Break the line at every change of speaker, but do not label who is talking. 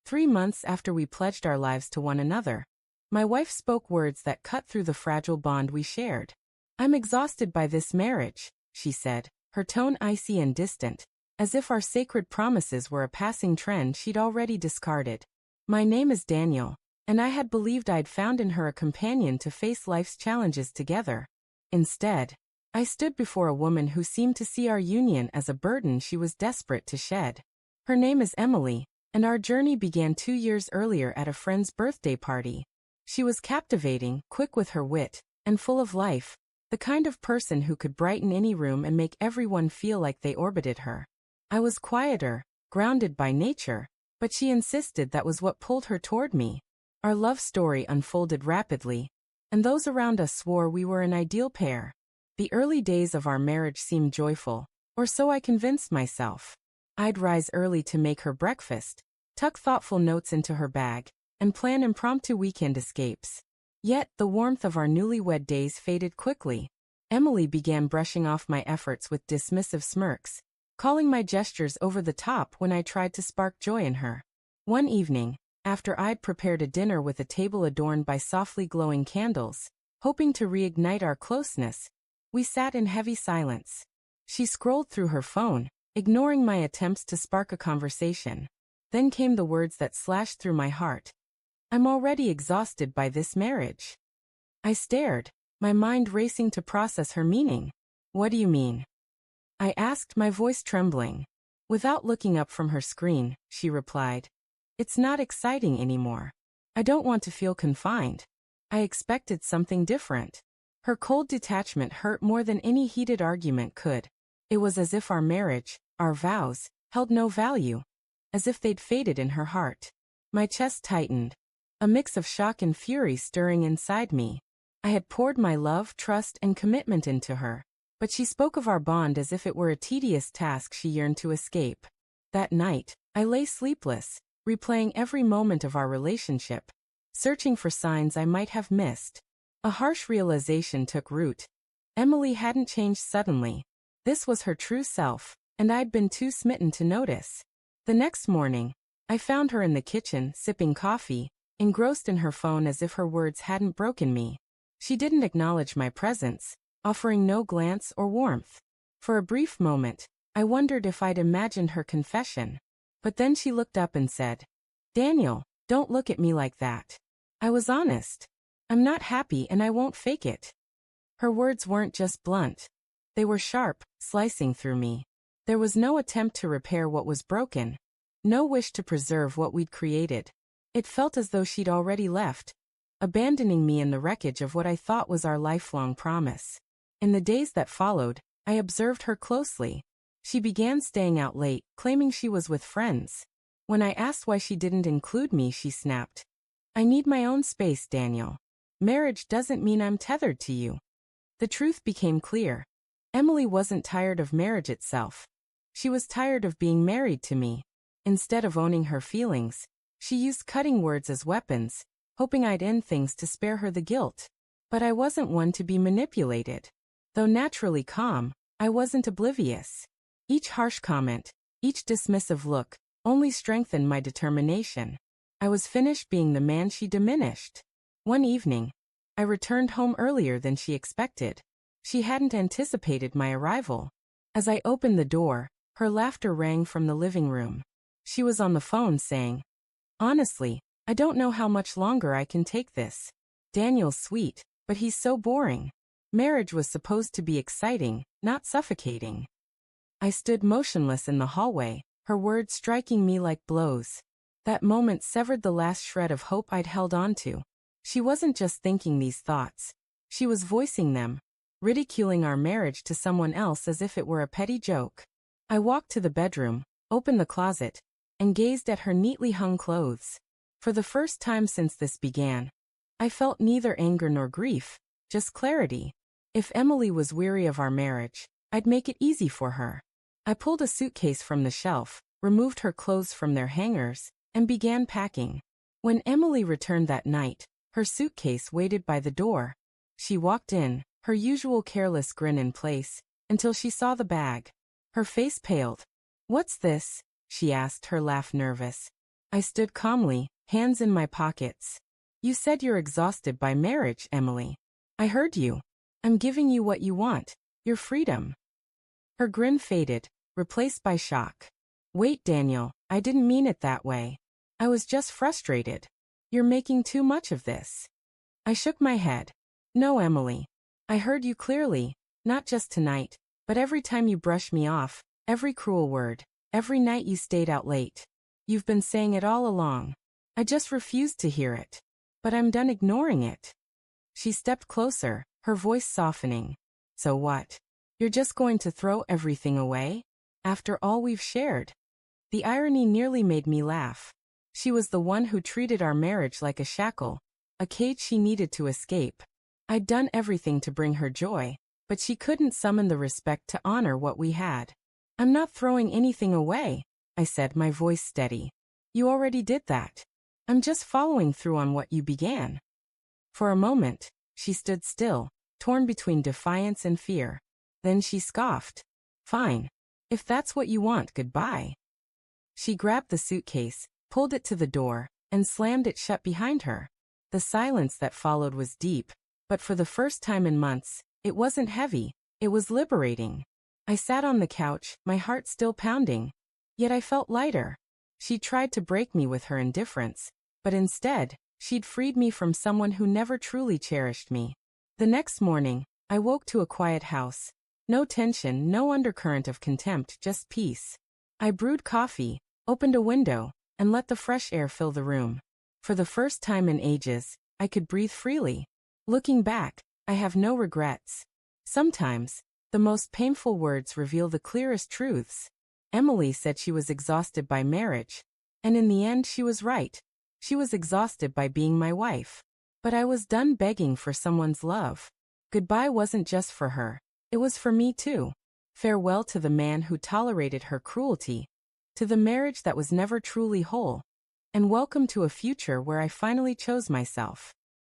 3 months after we pledged our lives to one another. My wife spoke words that cut through the fragile bond we shared. "I'm exhausted by this marriage," she said, her tone icy and distant, as if our sacred promises were a passing trend she'd already discarded. My name is Daniel, and I had believed I'd found in her a companion to face life's challenges together. Instead, I stood before a woman who seemed to see our union as a burden she was desperate to shed. Her name is Emily, and our journey began 2 years earlier at a friend's birthday party. She was captivating, quick with her wit, and full of life, the kind of person who could brighten any room and make everyone feel like they orbited her. I was quieter, grounded by nature, but she insisted that was what pulled her toward me. Our love story unfolded rapidly, and those around us swore we were an ideal pair. The early days of our marriage seemed joyful, or so I convinced myself. I'd rise early to make her breakfast, tuck thoughtful notes into her bag, and plan impromptu weekend escapes. Yet, the warmth of our newlywed days faded quickly. Emily began brushing off my efforts with dismissive smirks, calling my gestures over the top when I tried to spark joy in her. One evening, after I'd prepared a dinner with a table adorned by softly glowing candles, hoping to reignite our closeness, we sat in heavy silence. She scrolled through her phone, ignoring my attempts to spark a conversation. Then came the words that slashed through my heart. "I'm already exhausted by this marriage." I stared, my mind racing to process her meaning. "What do you mean?" I asked, my voice trembling. Without looking up from her screen, she replied, "It's not exciting anymore. I don't want to feel confined. I expected something different." Her cold detachment hurt more than any heated argument could. It was as if our marriage, our vows, held no value, as if they'd faded in her heart. My chest tightened, a mix of shock and fury stirring inside me. I had poured my love, trust, and commitment into her, but she spoke of our bond as if it were a tedious task she yearned to escape. That night, I lay sleepless, replaying every moment of our relationship, searching for signs I might have missed. A harsh realization took root. Emily hadn't changed suddenly. This was her true self, and I'd been too smitten to notice. The next morning, I found her in the kitchen, sipping coffee, engrossed in her phone as if her words hadn't broken me. She didn't acknowledge my presence, offering no glance or warmth. For a brief moment, I wondered if I'd imagined her confession. But then she looked up and said, "Daniel, don't look at me like that." I was honest. "I'm not happy and I won't fake it." Her words weren't just blunt. They were sharp, slicing through me. There was no attempt to repair what was broken, no wish to preserve what we'd created. It felt as though she'd already left, abandoning me in the wreckage of what I thought was our lifelong promise. In the days that followed, I observed her closely. She began staying out late, claiming she was with friends. When I asked why she didn't include me, she snapped, "I need my own space, Daniel. Marriage doesn't mean I'm tethered to you." The truth became clear. Emily wasn't tired of marriage itself. She was tired of being married to me. Instead of owning her feelings, she used cutting words as weapons, hoping I'd end things to spare her the guilt. But I wasn't one to be manipulated. Though naturally calm, I wasn't oblivious. Each harsh comment, each dismissive look, only strengthened my determination. I was finished being the man she diminished. One evening, I returned home earlier than she expected. She hadn't anticipated my arrival. As I opened the door, her laughter rang from the living room. She was on the phone saying, "Honestly, I don't know how much longer I can take this. Daniel's sweet, but he's so boring." Marriage was supposed to be exciting, not suffocating. I stood motionless in the hallway, her words striking me like blows. That moment severed the last shred of hope I'd held on to. She wasn't just thinking these thoughts. She was voicing them, ridiculing our marriage to someone else as if it were a petty joke. I walked to the bedroom, opened the closet, and gazed at her neatly hung clothes. For the first time since this began, I felt neither anger nor grief, just clarity. If Emily was weary of our marriage, I'd make it easy for her. I pulled a suitcase from the shelf, removed her clothes from their hangers, and began packing. When Emily returned that night, her suitcase waited by the door. She walked in, her usual careless grin in place, until she saw the bag. Her face paled. "What's this?" she asked, her laugh nervous. I stood calmly, hands in my pockets. You said you're exhausted by marriage, Emily. I heard you. I'm giving you what you want, your freedom. Her grin faded, replaced by shock. Wait, Daniel, I didn't mean it that way. I was just frustrated. You're making too much of this. I shook my head. No, Emily. I heard you clearly, not just tonight, but every time you brush me off, every cruel word, every night you stayed out late. You've been saying it all along. I just refused to hear it. But I'm done ignoring it. She stepped closer, her voice softening. So what? You're just going to throw everything away? After all we've shared? The irony nearly made me laugh. She was the one who treated our marriage like a shackle, a cage she needed to escape. I'd done everything to bring her joy, but she couldn't summon the respect to honor what we had. I'm not throwing anything away, I said, my voice steady. You already did that. I'm just following through on what you began. For a moment, she stood still, torn between defiance and fear. Then she scoffed. Fine. If that's what you want, goodbye. She grabbed the suitcase, pulled it to the door, and slammed it shut behind her. The silence that followed was deep, but for the first time in months, it wasn't heavy, it was liberating. I sat on the couch, my heart still pounding. Yet I felt lighter. She tried to break me with her indifference, but instead, she'd freed me from someone who never truly cherished me. The next morning, I woke to a quiet house. No tension, no undercurrent of contempt, just peace. I brewed coffee, opened a window, and let the fresh air fill the room. For the first time in ages, I could breathe freely. Looking back, I have no regrets. Sometimes, the most painful words reveal the clearest truths. Emily said she was exhausted by marriage, and in the end she was right. She was exhausted by being my wife. But I was done begging for someone's love. Goodbye wasn't just for her, it was for me too. Farewell to the man who tolerated her cruelty, to the marriage that was never truly whole, and welcome to a future where I finally chose myself.